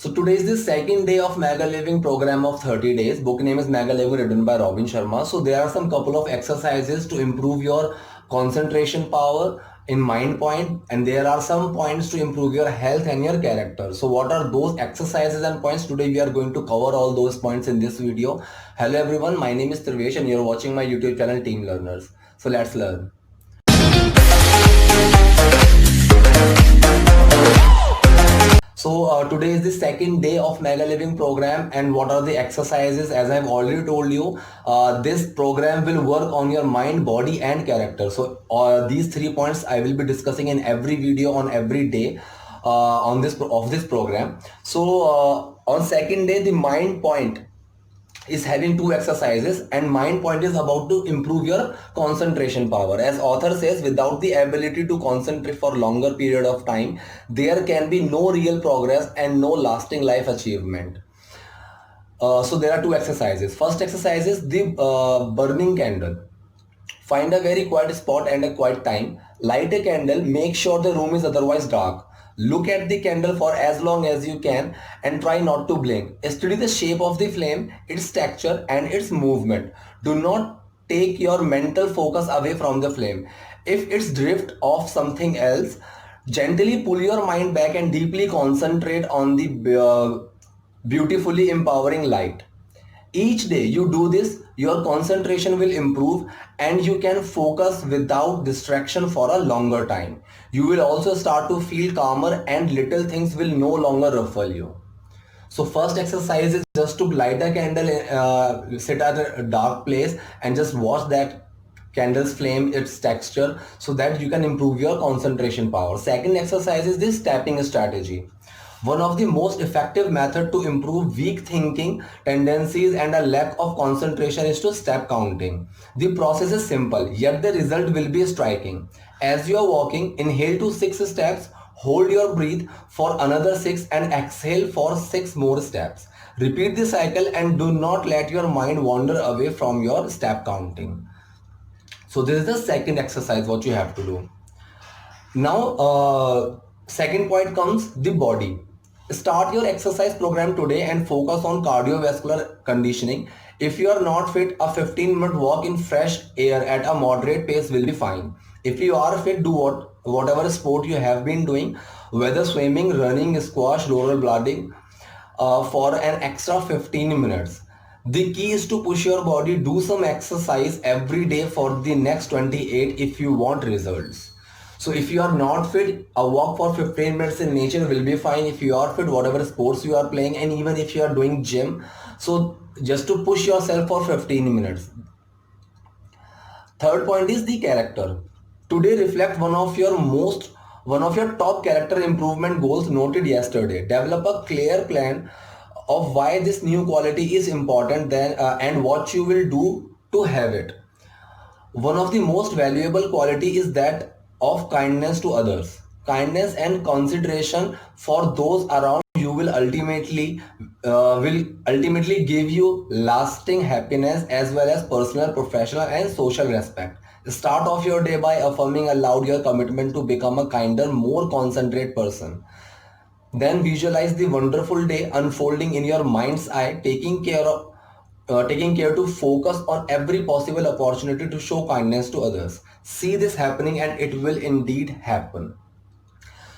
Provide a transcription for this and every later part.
So today is the second day of Mega Living program of 30 days. Book name is Mega Living, written by Robin Sharma. So there are some couple of exercises to improve your concentration power in mind point, and there are some points to improve your health and your character. So what are those exercises and points? Today we are going to cover all those points in this video. Hello everyone, my name is Trivesh and you're watching my YouTube channel Team Learners. So let's learn. So today is the second day of Mega Living program, and what are the exercises? As I've already told you, this program will work on your mind, body and character. So these 3 points I will be discussing in every video on every day on this program. So on second day, the mind point is having 2 exercises, and mind point is about to improve your concentration power. As author says, without the ability to concentrate for longer period of time, there can be no real progress and no lasting life achievement. So there are 2 exercises. First exercise is the burning candle. Find a very quiet spot and a quiet time. Light a candle. Make sure the room is otherwise dark. Look at the candle for as long as you can and try not to blink. Study the shape of the flame, its texture and its movement. Do not take your mental focus away from the flame. If it's drift off something else, gently pull your mind back and deeply concentrate on the beautifully empowering light. Each day you do this, your concentration will improve and you can focus without distraction for a longer time. You will also start to feel calmer and little things will no longer ruffle you. So first exercise is just to light a candle, sit at a dark place and just watch that candle's flame, its texture, so that you can improve your concentration power. Second exercise is this tapping strategy. One of the most effective method to improve weak thinking tendencies and a lack of concentration is to step counting. The process is simple, yet the result will be striking. As you are walking, inhale to 6 steps, hold your breath for another 6 and exhale for 6 more steps. Repeat the cycle and do not let your mind wander away from your step counting. So this is the second exercise what you have to do. Now second point comes the body. Start your exercise program today and focus on cardiovascular conditioning. If you are not fit, a 15-minute walk in fresh air at a moderate pace will be fine. If you are fit, do whatever sport you have been doing, whether swimming, running, squash, rollerblading, for an extra 15 minutes. The key is to push your body, do some exercise every day for the next 28 if you want results. So if you are not fit, a walk for 15 minutes in nature will be fine. If you are fit, whatever sports you are playing, and even if you are doing gym, so just to push yourself for 15 minutes. Third point is the character. Today reflect one of your top character improvement goals noted yesterday. Develop a clear plan of why this new quality is important then and what you will do to have it. One of the most valuable quality is that of kindness to others. Kindness and consideration for those around you will ultimately give you lasting happiness as well as personal, professional, and social respect. Start off your day by affirming aloud your commitment to become a kinder, more concentrated person. Then visualize the wonderful day unfolding in your mind's eye, taking care to focus on every possible opportunity to show kindness to others. See this happening and it will indeed happen.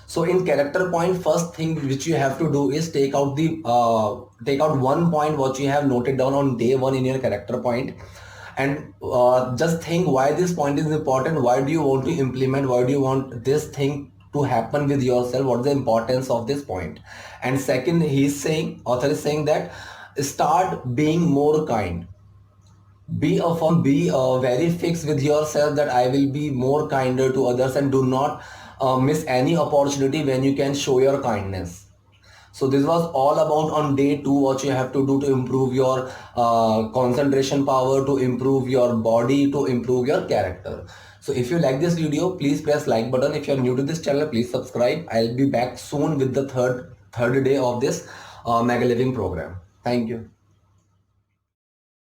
So in character point, first thing which you have to do is take out 1 point what you have noted down on day 1 in your character point, and just think why this point is important. Why do you want to implement? Why do you want this thing to happen with yourself? What's the importance of this point? And second, author is saying that start being more kind. Be very fixed with yourself that I will be more kinder to others, and do not miss any opportunity when you can show your kindness. So this was all about on day 2 what you have to do to improve your concentration power, to improve your body, to improve your character. So if you like this video, please press like button. If you are new to this channel, please subscribe. I'll be back soon with the third day of this Mega Living program. Thank you.